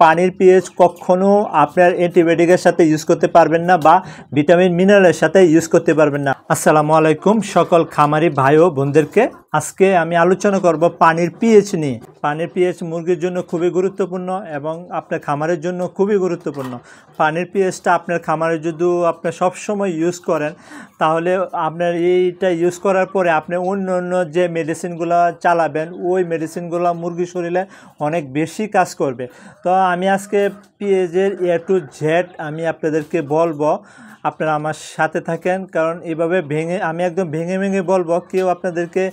পানির পিএইচ কখনো আপনার অ্যান্টিবায়োটিকের সাথে ইউজ করতে পারবেন না বা ভিটামিন মিনারেলের সাথে ইউজ করতে পারবেন না। আসসালামু আলাইকুম সকল খামারি ভাই ও বোনদেরকে। আজকে আমি আলোচনা করব পানির পিএইচ নিয়ে। পানির পিএইচ মুরগির জন্য খুবই গুরুত্বপূর্ণ এবং আপনার খামারের জন্য খুবই গুরুত্বপূর্ণ। পানির পিএইচটা আপনার খামারে যদি আপনি সবসময় ইউজ করেন তাহলে আপনার এইটা ইউজ করার পরে আপনি অন্য যে মেডিসিনগুলো চালাবেন ওই মেডিসিনগুলো মুরগির শরীরে অনেক বেশি কাজ করবে। তো আমি আজকে পিএইচের A to Z আমি আপনাদেরকে বলবো, আপনারা আমার সাথে থাকেন, কারণ এভাবে আমি একদম ভেঙে বলবো, কেউ আপনাদেরকে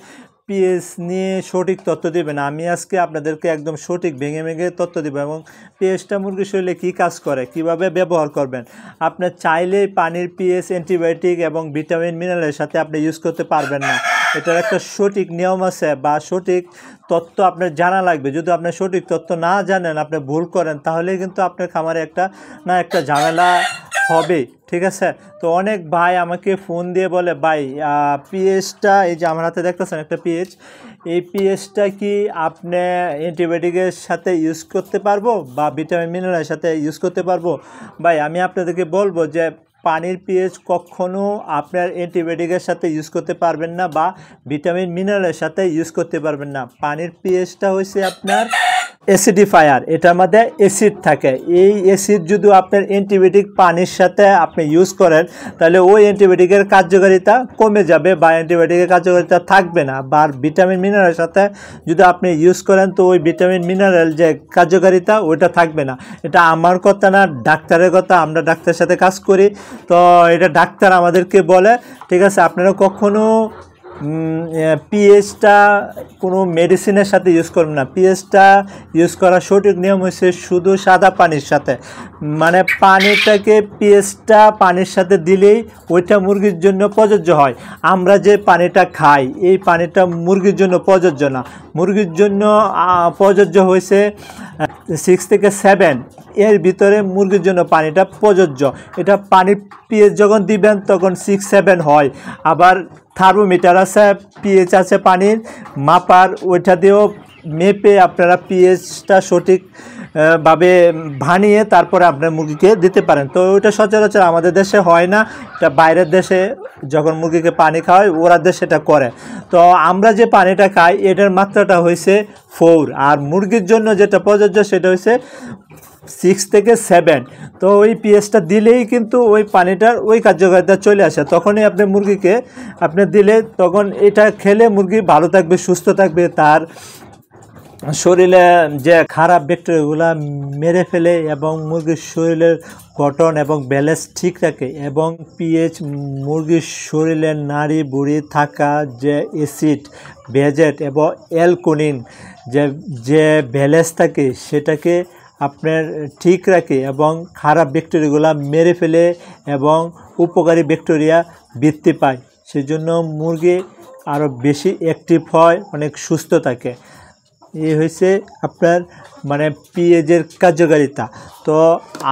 পিএইচ নিয়ে সঠিক তথ্য দেবে না। আমি আজকে আপনাদেরকে একদম সঠিক ভেঙে তথ্য দেবো এবং পিএইচটা মুরগির শরীরে কী কাজ করে, কিভাবে ব্যবহার করবেন। আপনার চাইলেই পানির পিএইচ অ্যান্টিবায়োটিক এবং ভিটামিন মিনারেলের সাথে আপনি ইউজ করতে পারবেন না। এটার একটা সঠিক নিয়ম আছে বা সঠিক তথ্য আপনার জানা লাগবে। যদি আপনি সঠিক তথ্য না জানেন, আপনি ভুল করেন, তাহলে কিন্তু আপনার খামারে একটা ঝামেলা হবে, ঠিক আছে। তো অনেক ভাই আমাকে ফোন দিয়ে বলে, ভাই পিএইচটা, এই যে আমার হাতে দেখতেছেন একটা পিএইচ, এই পিএইচটা কি আপনি অ্যান্টিবায়োটিকের সাথে ইউজ করতে পারবো বা ভিটামিন মিনারেলের সাথে ইউজ করতে পারবো? ভাই আমি আপনাদেরকে বলবো যে পানির পিএইচ কখনো আপনার অ্যান্টিবায়োটিকের সাথে ইউজ করতে পারবেন না বা ভিটামিন মিনারেলের সাথে ইউজ করতে পারবেন না। পানির পিএইচটা হচ্ছে আপনার অ্যাসিডিফায়ার, এটার মধ্যে অ্যাসিড থাকে। এই অ্যাসিড যদি আপনার অ্যান্টিবায়োটিক পানির সাথে আপনি ইউজ করেন তাহলে ওই অ্যান্টিবায়োটিকের কার্যকারিতা কমে যাবে বা অ্যান্টিবায়োটিকের কার্যকারিতা থাকবে না। বা ভিটামিন মিনারেলের সাথে যদি আপনি ইউজ করেন তো ওই ভিটামিন মিনারেল যে কার্যকারিতা ওইটা থাকবে না। এটা আমার কথা না, ডাক্তারের কথা। আমরা ডাক্তারের সাথে কাজ করি, তো এটা ডাক্তার আমাদেরকে বলে, ঠিক আছে। আপনারা কখনো পিএইচটা কোনো মেডিসিনের সাথে ইউজ করবেন না। পিএইচটা ইউজ করার সঠিক নিয়ম হচ্ছে শুধু সাদা পানির সাথে, মানে পানিটাকে পিএইচটা পানির সাথে দিলেই ওইটা মুরগির জন্য প্রযোজ্য হয়। আমরা যে পানিটা খাই এই পানিটা মুরগির জন্য প্রযোজ্য না। মুরগির জন্য প্রযোজ্য হয়েছে 6 থেকে 7 এর ভিতরে মুরগির জন্য পানিটা প্রযোজ্য। এটা পানির পিএইচ যখন দিবেন তখন 6-7 হয়। আবার থার্মোমিটার আছে, পিএইচ আছে পানির মাপার, ওইটা দিয়েও মেপে আপনারা পিএইচটা সঠিক ভাবে বানিয়ে তারপরে আপনার মুরগিকে দিতে পারেন। তো ওইটা সচরাচর আমাদের দেশে হয় না, এটা বাইরের দেশে যখন মুরগিকে পানি খাওয়ায় ওরা দেশে এটা করে। তো আমরা যে পানিটা খাই এটার মাত্রাটা হয়েছে 4, আর মুরগির জন্য যেটা প্রযোজ্য সেটা হয়েছে 6 থেকে 7। তো ওই পিএইচটা দিলেই কিন্তু ওই পানিটার ওই কার্যকারিতা চলে আসে। তখনই আপনি মুরগিকে আপনি দিলে তখন এটা খেলে মুরগি ভালো থাকবে, সুস্থ থাকবে, তার শরীরে যে খারাপ ব্যাকটেরিয়াগুলো মেরে ফেলে এবং মুরগির শরীরের গঠন এবং ব্যালেন্স ঠিক রাখে। এবং পিএইচ মুরগির শরীরে নাড়ি বুড়ি থাকা যে অ্যাসিড, বেজেট এবং অ্যালকোনিন যে ব্যালেন্স থাকে সেটাকে আপনার ঠিক রাখে এবং খারাপ ব্যাকটেরিয়াগুলো মেরে ফেলে এবং উপকারী ব্যাকটেরিয়া বৃদ্ধি পায়। সেজন্য মুরগি আরও বেশি অ্যাক্টিভ হয়, অনেক সুস্থ থাকে। এই হয়েছে আপনার মানে পিএইচের কার্যকারিতা। তো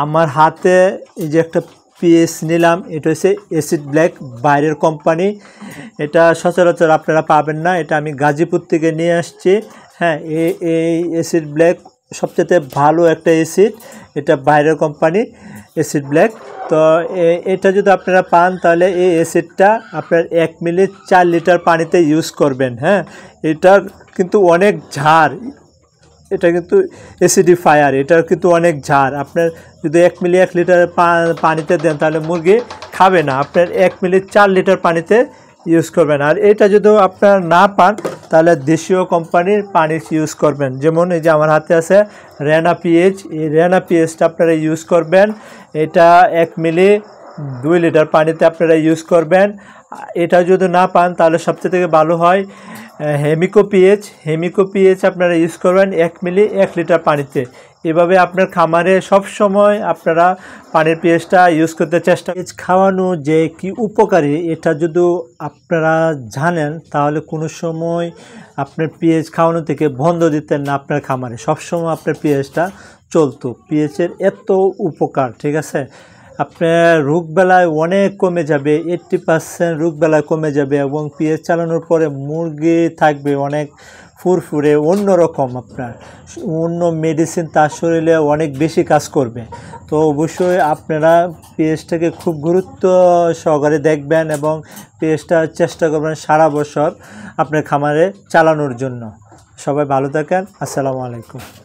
আমার হাতে এই যে একটা পিএইচ নিলাম, এটা হচ্ছে অ্যাসিড ব্ল্যাক, বাইরের কোম্পানি। এটা সচরাচর আপনারা পাবেন না, এটা আমি গাজীপুর থেকে নিয়ে আসছি। হ্যাঁ, এই অ্যাসিড ব্ল্যাক সবচেয়ে ভালো একটা অ্যাসিড, এটা বাইরের কোম্পানি অ্যাসিড ব্ল্যাক। তো এটা যদি আপনারা পান তাহলে এই অ্যাসিডটা আপনার 1 মিলি 4 লিটার পানিতে ইউজ করবেন। হ্যাঁ, এটার কিন্তু অনেক ঝাড়, এটা কিন্তু অ্যাসিডিফায়ার, এটার কিন্তু অনেক ঝাড়। আপনার যদি 1 মিলি 1 লিটার পানিতে দেন তাহলে মুরগি খাবে না। আপনার 1 মিলি 4 লিটার পানিতে ইউজ করবেন। আর এটা যদি আপনার না পান তাহলে দেশীয় কোম্পানির পানি ইউজ করবেন। যেমন এই যে আমার হাতে আছে রেনা পিএইচ, এই রেনা পিএইচটা আপনারা ইউজ করবেন। এটা 1 মিলি 2 লিটার পানিতে আপনারা ইউজ করবেন। এটা যদি না পান তাহলে সবচেয়ে থেকে ভালো হয় হেমিকো পিএইচ আপনারা ইউজ করবেন 1 মিলি 1 লিটার পানিতে। এভাবে আপনার খামারে সব সময় আপনারা পানির পিএইচটা ইউজ করতে চেষ্টা করুন। খাওয়ানো যে কি উপকারী এটা যদি আপনারা জানেন তাহলে কোনো সময় আপনার পিএইচ খাওয়ানো থেকে বন্ধ দিতেন না। আপনার খামারে সব সময় আপনার পিএইচটা চলতো। পিএইচের এত উপকার, ঠিক আছে। আপনার রোগবেলায় অনেক কমে যাবে, 80% রোগবেলায় কমে যাবে এবং পিএস চালানোর পরে মুরগি থাকবে অনেক ফুরফুরে অন্যরকম। আপনার অন্য মেডিসিন তার শরীরে অনেক বেশি কাজ করবে। তো অবশ্যই আপনারা পিএসটাকে খুব গুরুত্ব সহকারে দেখবেন এবং পিএসটা চেষ্টা করবেন সারা বছর আপনার খামারে চালানোর জন্য। সবাই ভালো থাকেন। আসসালামু আলাইকুম।